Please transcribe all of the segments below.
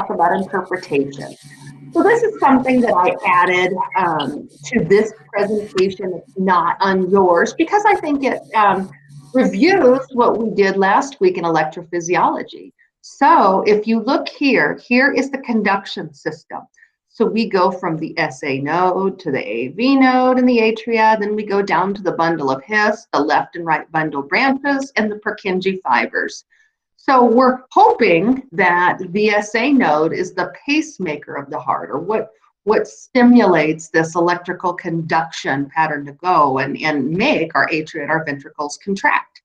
about interpretation. So this is something that I added to this presentation. It's not on yours because I think it reviews what we did last week in electrophysiology. So if you look here, here is the conduction system. So we go from the SA node to the AV node and the atria, then we go down to the bundle of His, the left and right bundle branches, and the Purkinje fibers. So we're hoping that the SA node is the pacemaker of the heart, or what stimulates this electrical conduction pattern to go and make our atria and our ventricles contract.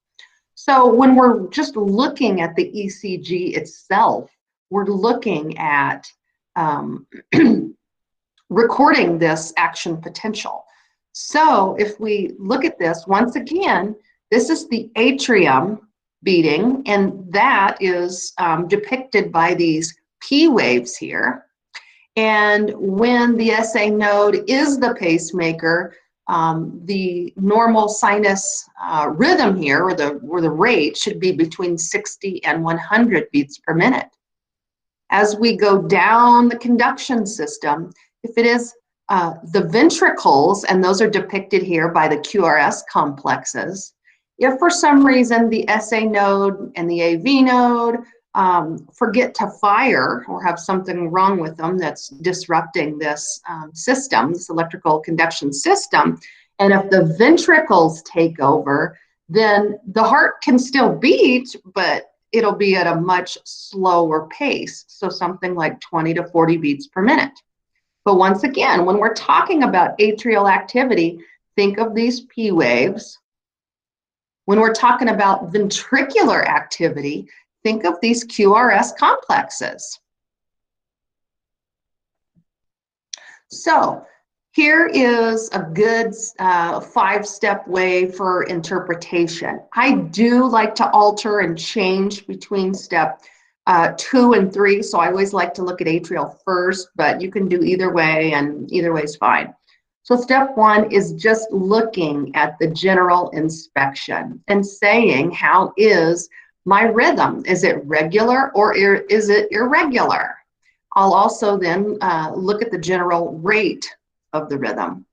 So when we're just looking at the ECG itself, we're looking at recording this action potential. So if we look at this, once again, this is the atrium beating, and that is depicted by these P waves here. And when the SA node is the pacemaker, the normal sinus rhythm here, or the rate, should be between 60 and 100 beats per minute. As we go down the conduction system, if it is the ventricles, and those are depicted here by the QRS complexes, if for some reason the SA node and the AV node forget to fire or have something wrong with them that's disrupting this system, this electrical conduction system, and if the ventricles take over, then the heart can still beat, but it'll be at a much slower pace, so something like 20 to 40 beats per minute. But once again, when we're talking about atrial activity, think of these P waves. When we're talking about ventricular activity, think of these QRS complexes. So here is a good 5-step way for interpretation. I do like to alter and change between step 2 and 3, so I always like to look at atrial first, but you can do either way, and either way is fine. So step 1 is just looking at the general inspection and saying, how is my rhythm? Is it regular or is it irregular? I'll also then look at the general rate of the rhythm.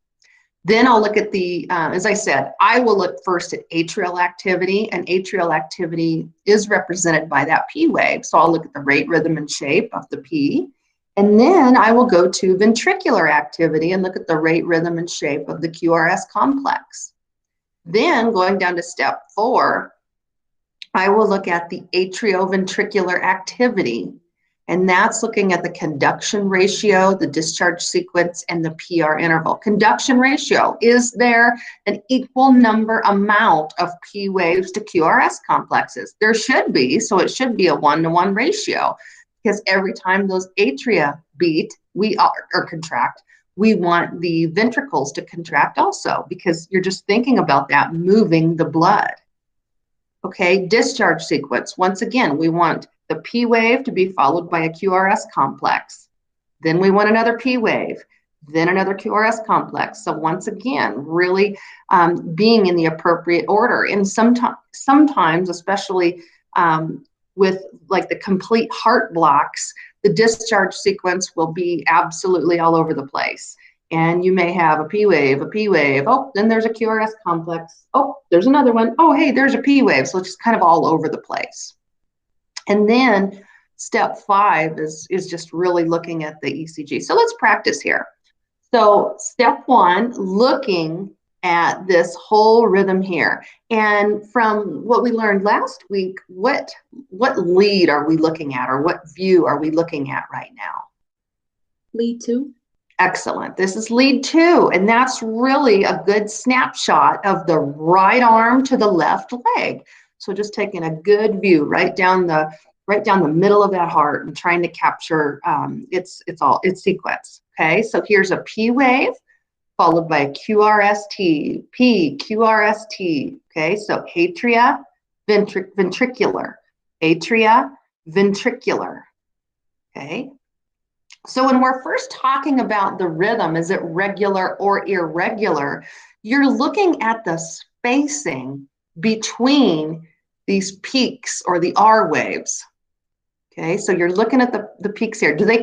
Then I'll look at the, as I said, I will look first at atrial activity, and atrial activity is represented by that P wave. So I'll look at the rate, rhythm, and shape of the P. And then I will go to ventricular activity and look at the rate, rhythm, and shape of the QRS complex. Then going down to step 4, I will look at the atrioventricular activity, and that's looking at the conduction ratio, the discharge sequence, and the PR interval. Conduction ratio, is there an equal amount of P waves to QRS complexes? There should be, so it should be a 1-to-1 ratio. Because every time those atria beat, or contract, we want the ventricles to contract also, because you're just thinking about that moving the blood. Okay, discharge sequence. Once again, we want the P wave to be followed by a QRS complex. Then we want another P wave, then another QRS complex. So once again, really being in the appropriate order. And sometimes, especially with like the complete heart blocks, the discharge sequence will be absolutely all over the place. And you may have a P wave, oh, then there's a QRS complex, oh, there's another one, oh, hey, there's a P wave. So it's just kind of all over the place. And then step 5 is just really looking at the ECG. So let's practice here. So step 1, looking at this whole rhythm here. And from what we learned last week, what lead are we looking at, or what view are we looking at right now? Lead 2. Excellent. This is lead 2, and that's really a good snapshot of the right arm to the left leg. So just taking a good view right down the middle of that heart and trying to capture its sequence. Okay, so here's a P wave followed by a QRST, P, QRST. Okay, so atria, ventricular, atria, ventricular. Okay, so when we're first talking about the rhythm, is it regular or irregular? You're looking at the spacing between these peaks or the R waves. Okay, so you're looking at the peaks here. Do they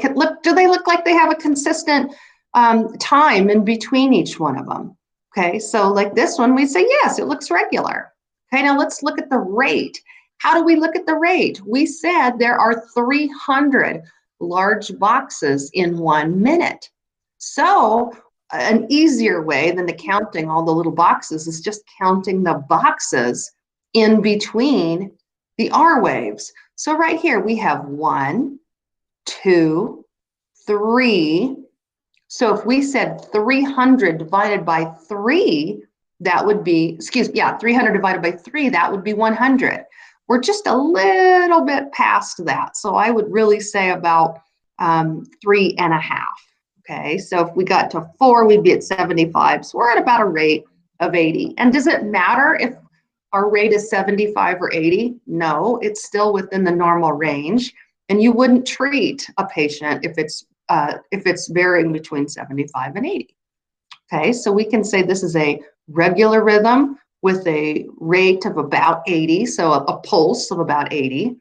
look like they have a consistent time in between each one of them? Okay, so like this one, we say, yes, it looks regular. Okay, now let's look at the rate. How do we look at the rate? We said there are 300 large boxes in 1 minute. So an easier way than counting all the little boxes is just counting the boxes in between the R waves. So right here we have 1, 2, 3. So if we said 300 divided by 3, that would be, 300 divided by 3, that would be 100. We're just a little bit past that. So I would really say about 3.5. Okay, so if we got to 4, we'd be at 75. So we're at about a rate of 80. And does it matter if our rate is 75 or 80? No, it's still within the normal range. And you wouldn't treat a patient if it's varying between 75 and 80. Okay, so we can say this is a regular rhythm with a rate of about 80, so a pulse of about 80.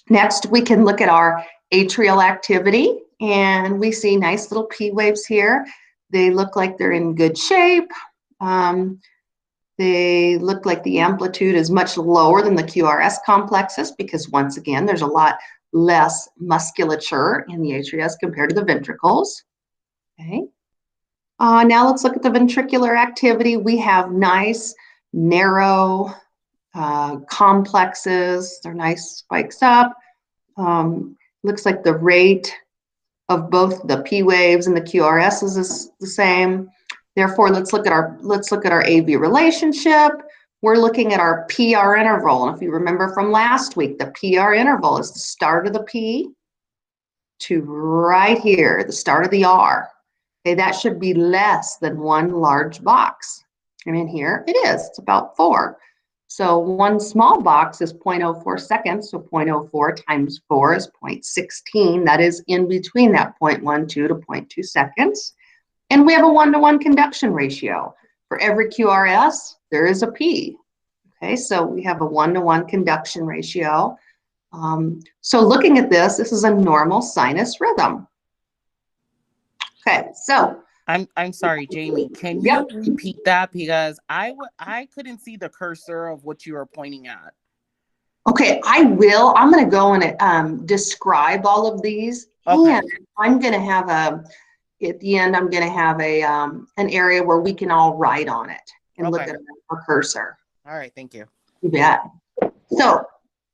Next, we can look at our atrial activity, and we see nice little P waves here. They look like they're in good shape. They look like the amplitude is much lower than the QRS complexes because, once again, there's a lot less musculature in the atria compared to the ventricles. Okay. Now let's look at the ventricular activity. We have nice, narrow complexes. They're nice spikes up. Looks like the rate of both the P waves and the QRSs is the same. Therefore, let's look at our AV relationship. We're looking at our PR interval. And if you remember from last week, the PR interval is the start of the P to right here, the start of the R. Okay, that should be less than 1 large box. And in here it is, it's about 4. So 1 small box is 0.04 seconds. So 0.04 times 4 is 0.16. That is in between that 0.12 to 0.2 seconds. And we have a 1-to-1 conduction ratio. For every QRS, there is a P. Okay, so we have a 1-to-1 conduction ratio. So looking at this is a normal sinus rhythm. Okay, so I'm sorry, Jamie. Can you repeat that, because I couldn't see the cursor of what you were pointing at. Okay, I will. I'm going to go and describe all of these, and I'm going to have at the end, I'm going to have an area where we can all write on it and look at our cursor. All right, thank you. You bet. So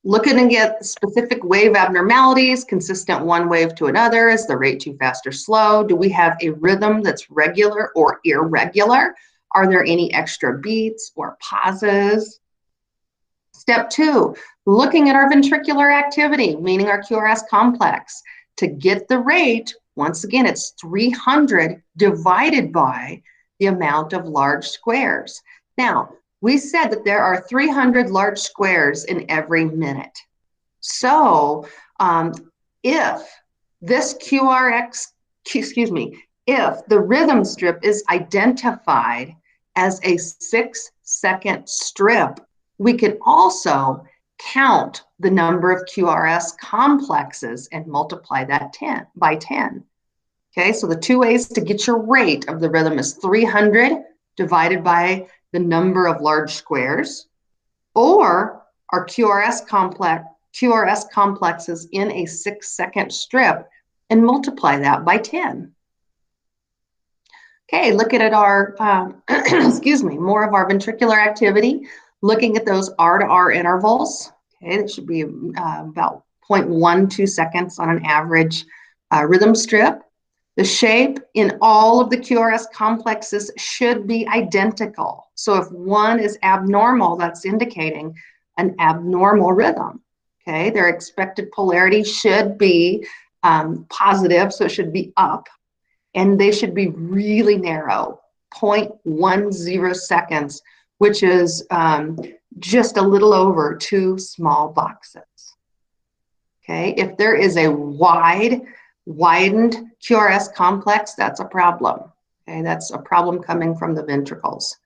looking at specific wave abnormalities, consistent one wave to another. Is the rate too fast or slow? Do we have a rhythm that's regular or irregular? Are there any extra beats or pauses? Step 2, looking at our ventricular activity, meaning our QRS complex. To get the rate, once again, it's 300 divided by the amount of large squares. Now, we said that there are 300 large squares in every minute. So if this if the rhythm strip is identified as a 6-second strip, we can also count the number of QRS complexes and multiply that by 10. Okay, so the 2 ways to get your rate of the rhythm is 300 divided by the number of large squares, or our QRS complexes in a 6-second strip and multiply that by 10. Okay, looking at our, more of our ventricular activity, looking at those R to R intervals. Okay, that should be about 0.12 seconds on an average rhythm strip. The shape in all of the QRS complexes should be identical. So if one is abnormal, that's indicating an abnormal rhythm. Okay, their expected polarity should be positive, so it should be up. And they should be really narrow, 0.10 seconds, which is just a little over 2 small boxes. Okay, if there is a widened QRS complex, that's a problem. Okay, that's a problem coming from the ventricles.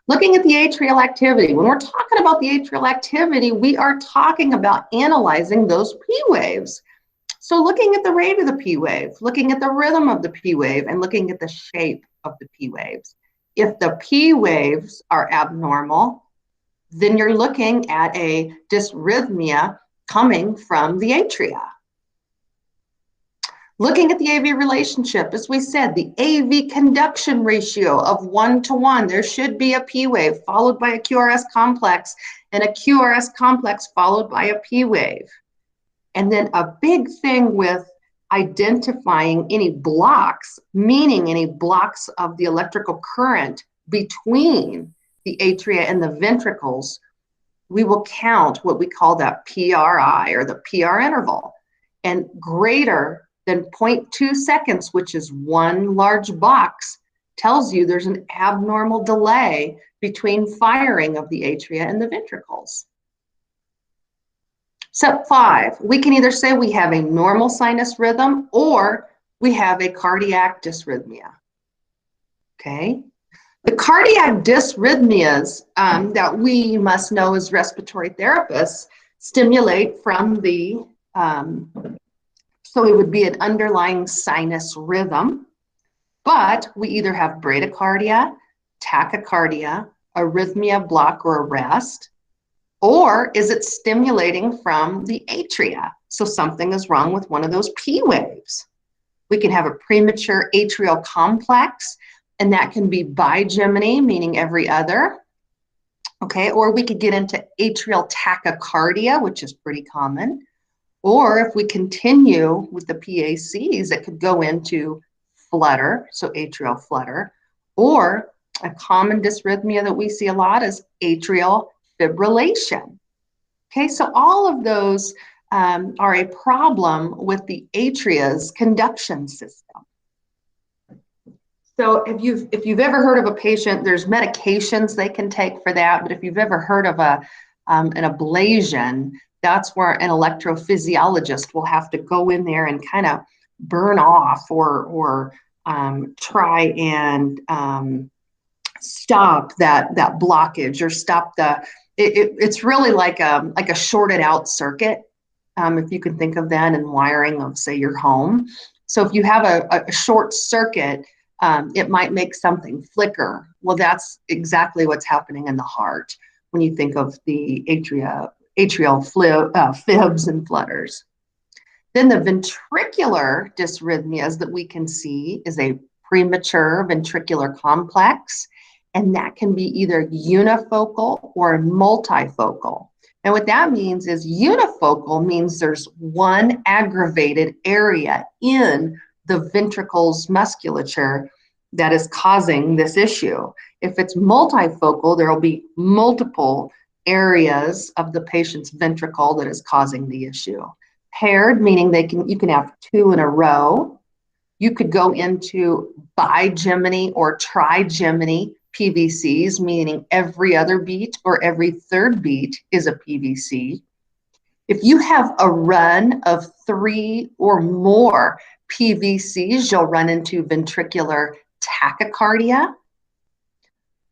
Looking at the atrial activity. When we're talking about the atrial activity, we are talking about analyzing those P waves. So looking at the rate of the P wave, looking at the rhythm of the P wave, and looking at the shape of the P waves. If the P waves are abnormal, then you're looking at a dysrhythmia coming from the atria. Looking at the AV relationship, as we said, the AV conduction ratio of 1:1. There should be a P wave followed by a QRS complex and a QRS complex followed by a P wave. And then a big thing with identifying any blocks, meaning any blocks of the electrical current between the atria and the ventricles, we will count what we call that PRI, or the PR interval. And greater than 0.2 seconds, which is one large box, tells you there's an abnormal delay between firing of the atria and the ventricles. Step 5, we can either say we have a normal sinus rhythm or we have a cardiac dysrhythmia. Okay. The cardiac dysrhythmias that we must know as respiratory therapists stimulate from the, so it would be an underlying sinus rhythm, but we either have bradycardia, tachycardia, arrhythmia, block, or arrest, or is it stimulating from the atria? So something is wrong with one of those P waves. We can have a premature atrial complex, and that can be bigeminy, meaning every other. Okay, or we could get into atrial tachycardia, which is pretty common. Or if we continue with the PACs, it could go into flutter, so atrial flutter, or a common dysrhythmia that we see a lot is atrial fibrillation. Okay, so all of those are a problem with the atria's conduction system. So if you've ever heard of a patient, there's medications they can take for that, but if you've ever heard of an ablation, that's where an electrophysiologist will have to go in there and kind of burn off or try and stop that blockage, or stop it's really like a shorted out circuit, if you can think of that in wiring of, say, your home. So if you have a short circuit, it might make something flicker. Well, that's exactly what's happening in the heart when you think of the atrial fibs and flutters. Then the ventricular dysrhythmias that we can see is a premature ventricular complex, and that can be either unifocal or multifocal. And what that means is unifocal means there's one aggravated area in the ventricle's musculature that is causing this issue. If it's multifocal, there will be multiple areas of the patient's ventricle that is causing the issue. Paired, meaning you can have two in a row. You could go into bigeminy or trigeminy PVCs, meaning every other beat or every third beat is a PVC. If you have a run of 3 or more PVCs, you'll run into ventricular tachycardia.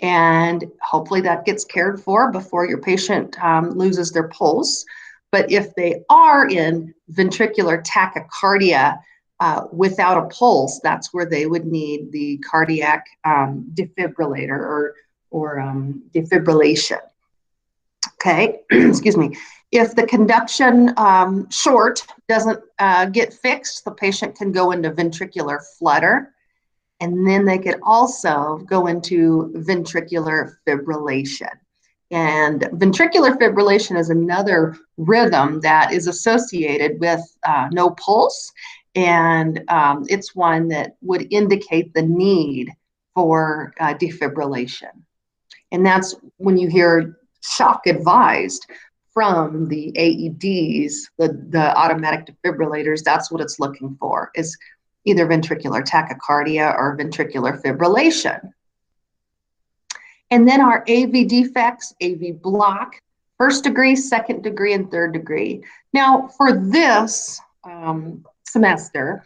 And hopefully that gets cared for before your patient loses their pulse. But if they are in ventricular tachycardia without a pulse, that's where they would need the cardiac defibrillator or defibrillation. Okay, excuse me. If the conduction short doesn't get fixed, the patient can go into ventricular flutter, and then they could also go into ventricular fibrillation. And ventricular fibrillation is another rhythm that is associated with no pulse, and it's one that would indicate the need for defibrillation. And that's when you hear shock advised from the AEDs, the automatic defibrillators, that's what it's looking for, is either ventricular tachycardia or ventricular fibrillation. And then our AV defects, AV block, first degree, second degree, and third degree. Now, for this semester,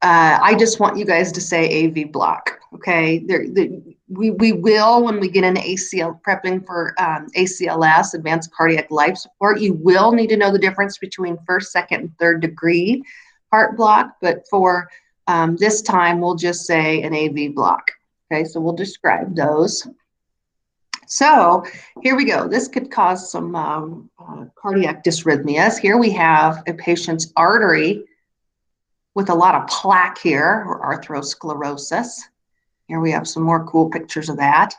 I just want you guys to say AV block, okay? We will, when we get into ACL, prepping for ACLS, Advanced Cardiac Life Support, you will need to know the difference between first, second, and third degree heart block, but for this time, we'll just say an AV block, okay? So we'll describe those. So here we go. This could cause some cardiac dysrhythmias. Here we have a patient's artery with a lot of plaque here, or atherosclerosis. Here we have some more cool pictures of that.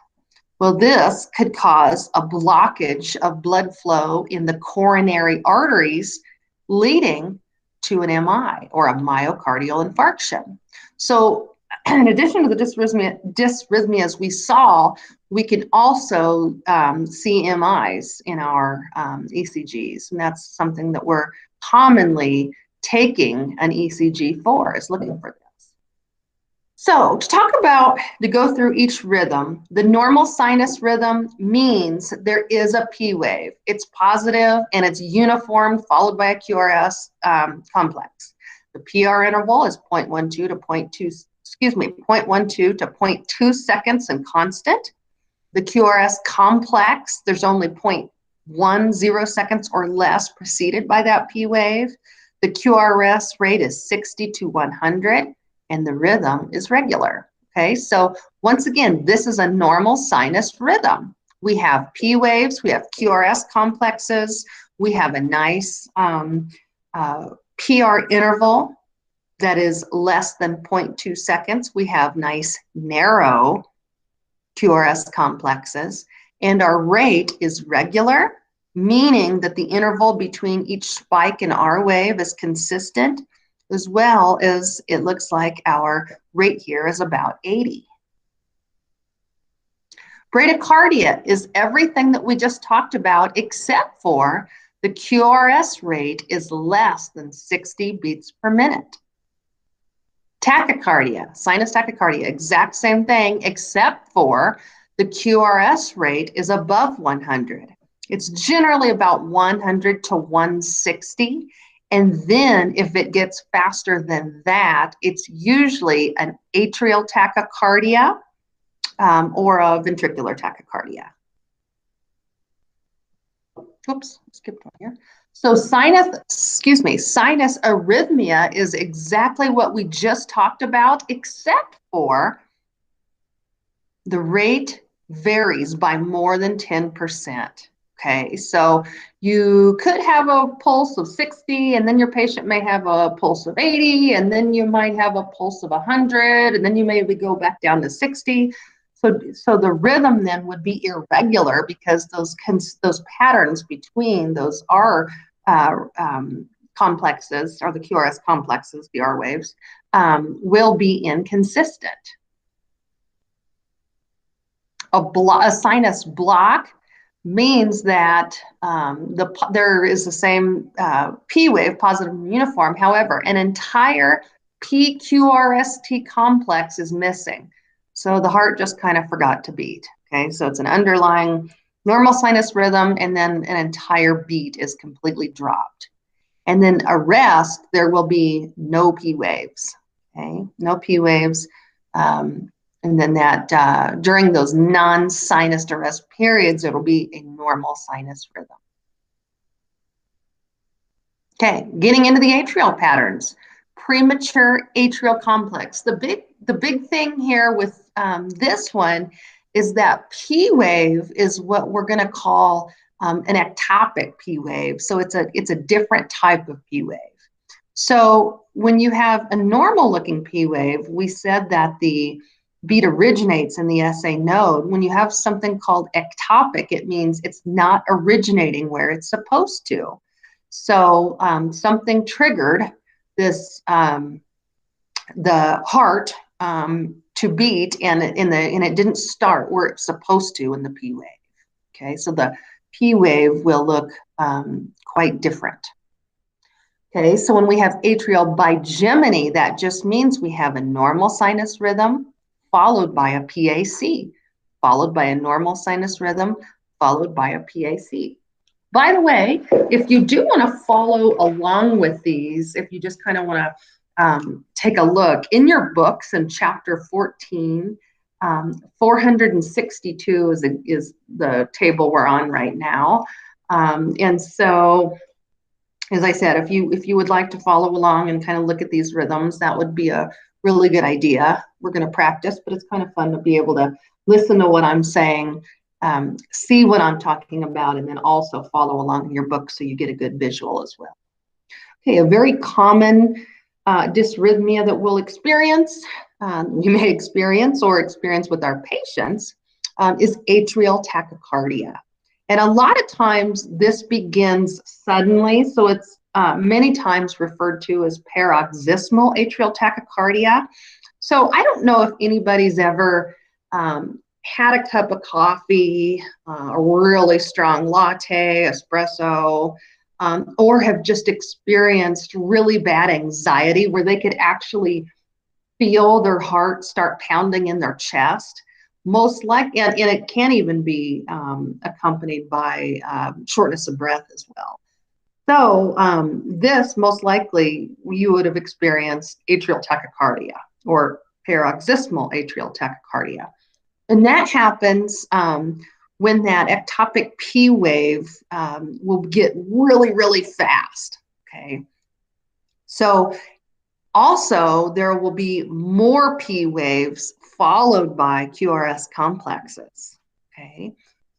Well, this could cause a blockage of blood flow in the coronary arteries, leading to an MI, or a myocardial infarction. So in addition to the dysrhythmias we saw, we can also see MIs in our ECGs, and that's something that we're commonly taking an ECG for, is looking for this. So to go through each rhythm, the normal sinus rhythm means there is a P wave. It's positive and it's uniform, followed by a QRS complex. The PR interval is 0.12 to 0.2 seconds and constant. The QRS complex, there's only 0.10 seconds or less preceded by that P wave. The QRS rate is 60 to 100, and the rhythm is regular. Okay, so once again, this is a normal sinus rhythm. We have P waves, we have QRS complexes, we have a nice PR interval that is less than 0.2 seconds. We have nice narrow QRS complexes, and our rate is regular, meaning that the interval between each spike and R wave is consistent, as well as it looks like our rate here is about 80. Bradycardia is everything that we just talked about, except for the QRS rate is less than 60 beats per minute. Tachycardia, sinus tachycardia, exact same thing, except for the QRS rate is above 100. It's generally about 100 to 160. And then if it gets faster than that, it's usually an atrial tachycardia or a ventricular tachycardia. Oops, skipped one here. So sinus arrhythmia is exactly what we just talked about, except for the rate varies by more than 10%. Okay, so you could have a pulse of 60, and then your patient may have a pulse of 80, and then you might have a pulse of 100, and then you maybe go back down to 60. So the rhythm then would be irregular, because those patterns between those R complexes, or the QRS complexes, the R waves, will be inconsistent. A sinus block means that there is the same P wave, positive and uniform. However, an entire PQRST complex is missing. So the heart just kind of forgot to beat. Okay, so it's an underlying normal sinus rhythm, and then an entire beat is completely dropped. And then a rest, there will be no P waves. Okay, no P waves. And then that during those non-sinus arrest periods, it'll be a normal sinus rhythm. Okay, getting into the atrial patterns. Premature atrial complex. The big thing here with this one is that P wave is what we're going to call an ectopic P wave. So it's a different type of P wave. So when you have a normal looking P wave, we said that the beat originates in the SA node. When you have something called ectopic, it means it's not originating where it's supposed to. So something triggered this the heart to beat, and it didn't start where it's supposed to in the P wave. Okay, so the P wave will look quite different. Okay, so when we have atrial bigeminy, that just means we have a normal sinus rhythm followed by a PAC, followed by a normal sinus rhythm, followed by a PAC. By the way, if you do want to follow along with these, if you just kind of want take a look in your books in chapter 14. 462 is the table we're on right now. And so, as I said, if you would like to follow along and kind of look at these rhythms, that would be a really good idea. We're going to practice, but it's kind of fun to be able to listen to what I'm saying, see what I'm talking about, and then also follow along in your book so you get a good visual as well. Okay, a very common dysrhythmia that we'll experience, we may experience with our patients, is atrial tachycardia. And a lot of times this begins suddenly, so it's many times referred to as paroxysmal atrial tachycardia. So I don't know if anybody's ever had a cup of coffee, a really strong latte, espresso, or have just experienced really bad anxiety where they could actually feel their heart start pounding in their chest. Most likely, and it can even be accompanied by shortness of breath as well. So this most likely you would have experienced atrial tachycardia or paroxysmal atrial tachycardia. And that happens when that ectopic P wave will get really, really fast, okay? So also there will be more P waves followed by QRS complexes, okay?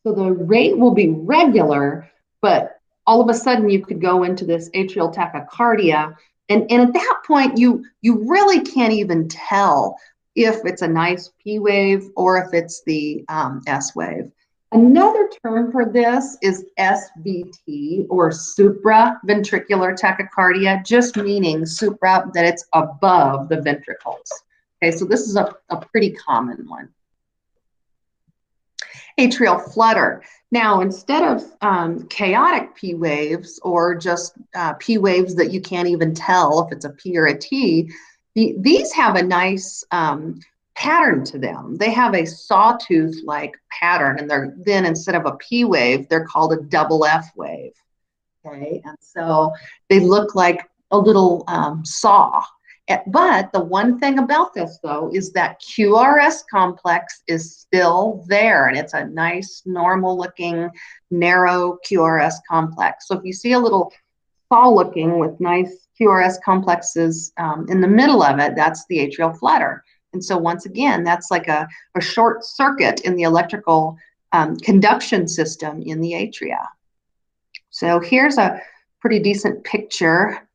So the rate will be regular, but all of a sudden you could go into this atrial tachycardia, and at that point you really can't even tell if it's a nice P wave or if it's the S wave. Another term for this is SVT, or supraventricular tachycardia, just meaning supra, that it's above the ventricles. Okay, so this is a pretty common one. Atrial flutter. Now, instead of chaotic P waves or just P waves that you can't even tell if it's a P or a T, these have a nice pattern to them. They have a sawtooth-like pattern, and then instead of a P wave, they're called a double F wave. Okay, and so they look like a little saw. But the one thing about this, though, is that QRS complex is still there, and it's a nice, normal-looking, narrow QRS complex. So if you see a little saw-looking with nice QRS complexes in the middle of it, that's the atrial flutter. And so once again, that's like a short circuit in the electrical conduction system in the atria. So here's a pretty decent picture.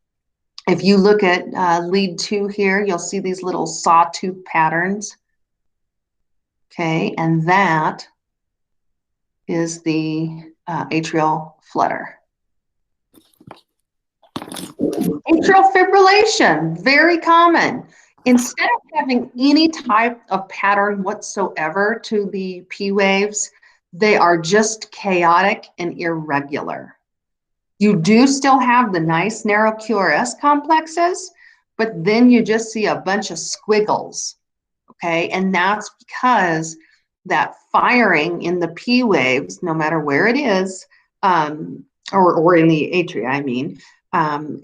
If you look at lead 2 here, you'll see these little sawtooth patterns. Okay, and that is the atrial flutter. Atrial fibrillation, very common. Instead of having any type of pattern whatsoever to the P waves, they are just chaotic and irregular. You do still have the nice narrow QRS complexes, but then you just see a bunch of squiggles, okay? And that's because that firing in the P waves, no matter where it is, or in the atria, I mean,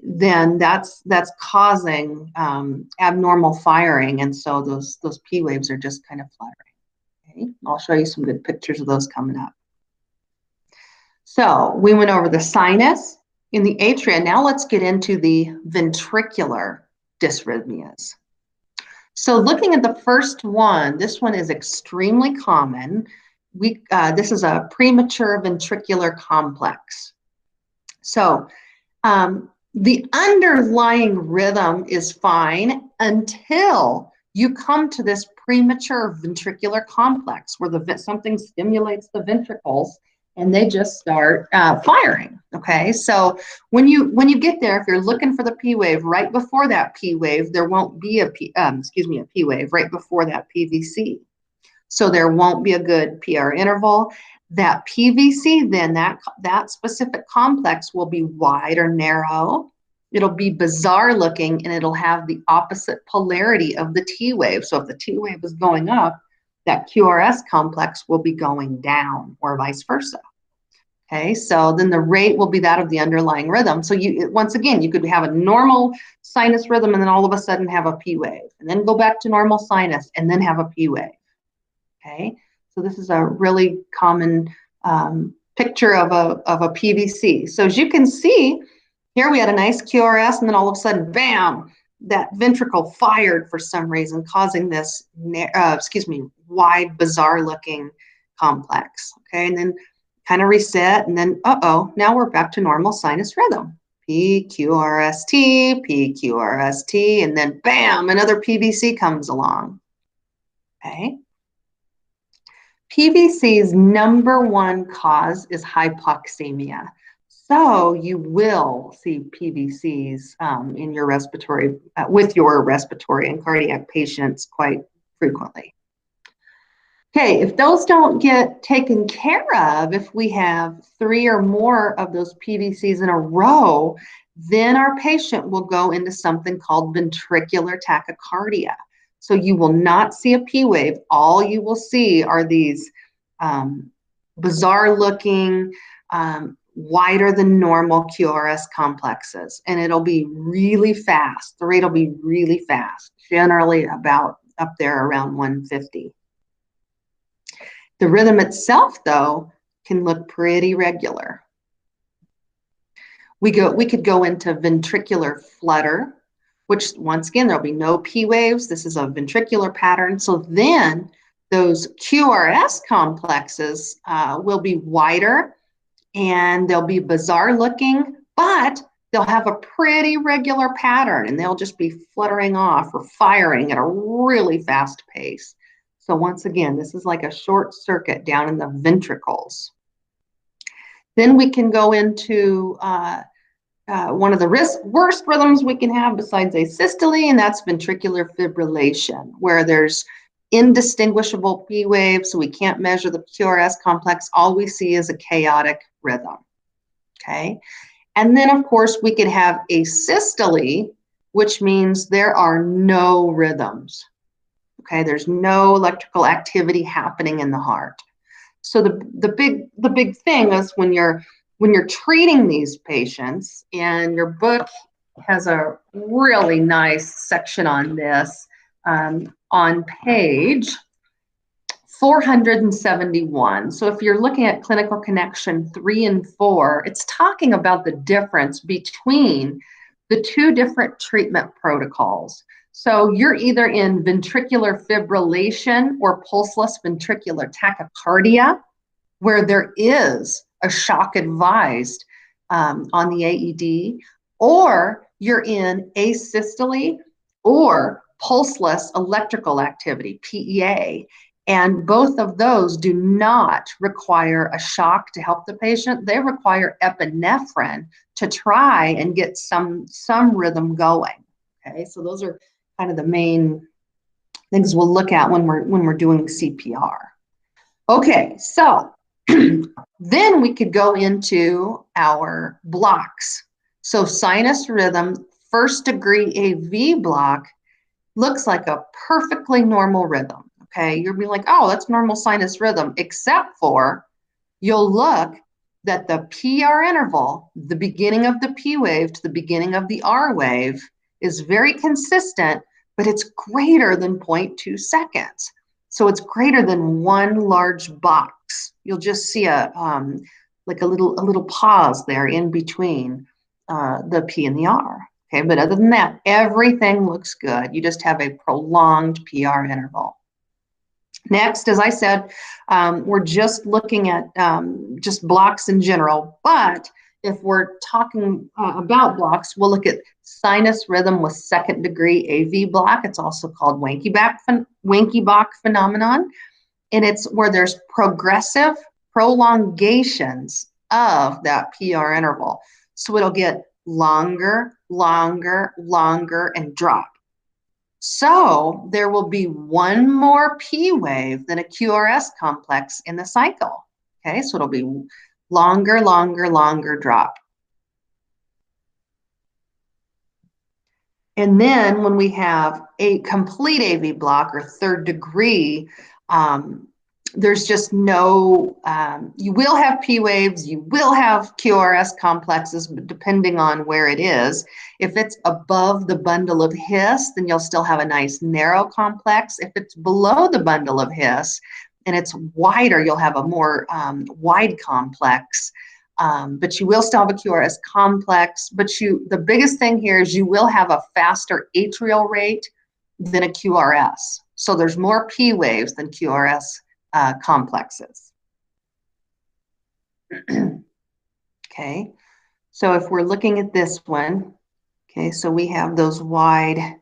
then that's causing abnormal firing, and so those P waves are just kind of fluttering. Okay, I'll show you some good pictures of those coming up. So we went over the sinus in the atria. Now let's get into the ventricular dysrhythmias. So looking at the first one, this one is extremely common. This is a premature ventricular complex. So the underlying rhythm is fine until you come to this premature ventricular complex where something stimulates the ventricles and they just start firing. Okay, so when you get there, if you're looking for the P wave, right before that P wave, there won't be a P wave right before that PVC. So there won't be a good PR interval. That PVC, then that specific complex will be wide or narrow. It'll be bizarre looking, and it'll have the opposite polarity of the T wave. So if the T wave is going up, that QRS complex will be going down, or vice versa. Okay, so then the rate will be that of the underlying rhythm. So once again, you could have a normal sinus rhythm and then all of a sudden have a P wave, and then go back to normal sinus and then have a P wave. Okay, so this is a really common picture of a PVC. So as you can see, here we had a nice QRS, and then all of a sudden, bam, that ventricle fired for some reason, causing this, wide, bizarre-looking complex. Okay, and then kind of reset, and then, now we're back to normal sinus rhythm. PQRST, PQRST, and then bam, another PVC comes along. Okay. PVC's #1 cause is hypoxemia. So you will see PVCs in your respiratory, with your respiratory and cardiac patients quite frequently. Okay, if those don't get taken care of, if we have 3 or more of those PVCs in a row, then our patient will go into something called ventricular tachycardia. So you will not see a P wave. All you will see are these bizarre looking, wider than normal QRS complexes. And it'll be really fast. The rate will be really fast, generally about up there around 150. The rhythm itself, though, can look pretty regular. We could go into ventricular flutter, which once again, there'll be no P waves. This is a ventricular pattern. So then those QRS complexes will be wider and they'll be bizarre looking, but they'll have a pretty regular pattern and they'll just be fluttering off or firing at a really fast pace. So once again, this is like a short circuit down in the ventricles. Then we can go into one of the worst rhythms we can have besides asystole, and that's ventricular fibrillation, where there's indistinguishable P waves, so we can't measure the QRS complex. All we see is a chaotic rhythm, okay? And then, of course, we could have asystole, which means there are no rhythms, okay? There's no electrical activity happening in the heart. So the big thing is when you're treating these patients, and your book has a really nice section on this on page 471. So if you're looking at Clinical Connection 3 and 4, it's talking about the difference between the 2 different treatment protocols. So you're either in ventricular fibrillation or pulseless ventricular tachycardia, where there is a shock advised on the AED, or you're in asystole or pulseless electrical activity, PEA. And both of those do not require a shock to help the patient. They require epinephrine to try and get some rhythm going. Okay, so those are kind of the main things we'll look at when we're doing CPR. Okay, so then we could go into our blocks. So sinus rhythm, 1st degree AV block looks like a perfectly normal rhythm. Okay, you'll be like, oh, that's normal sinus rhythm, except for you'll look that the PR interval, the beginning of the P wave to the beginning of the R wave, is very consistent, but it's greater than 0.2 seconds. So it's greater than 1 large box. You'll just see like a little pause there in between the P and the R. Okay, but other than that, everything looks good. You just have a prolonged PR interval. Next, as I said, we're just looking at just blocks in general, but if we're talking about blocks, we'll look at sinus rhythm with 2nd degree AV block. It's also called Wenckebach phenomenon, and it's where there's progressive prolongations of that PR interval. So it'll get longer, longer, longer, and drop. So there will be 1 more P wave than a QRS complex in the cycle. Okay, so it'll be longer, longer, longer drop. And then when we have a complete AV block or 3rd degree there's just no, you will have P waves, you will have QRS complexes, but depending on where it is. If it's above the bundle of His, then you'll still have a nice narrow complex. If it's below the bundle of His and it's wider, you'll have a more wide complex. But you will still have a QRS complex. But the biggest thing here is you will have a faster atrial rate than a QRS. So there's more P waves than QRS complexes. Okay, so if we're looking at this one, okay, so we have those wide,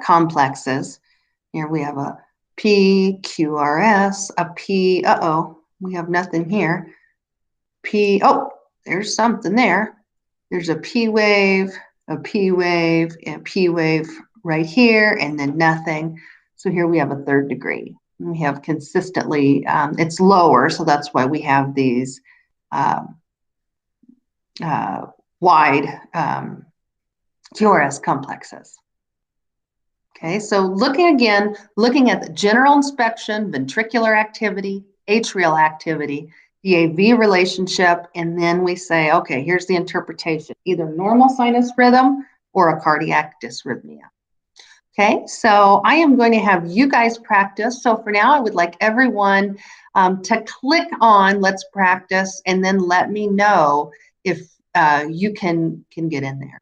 complexes. Here we have a P, QRS, a P, we have nothing here. P, there's something there. There's a P wave, and a P wave right here, and then nothing. So here we have a third degree. We have consistently, it's lower, so that's why we have these wide QRS complexes. Okay, so looking at the general inspection, ventricular activity, atrial activity, the AV relationship, and then we say, okay, here's the interpretation, either normal sinus rhythm or a cardiac dysrhythmia. Okay, so I am going to have you guys practice. So for now, I would like everyone to click on Let's Practice and then let me know if you can get in there.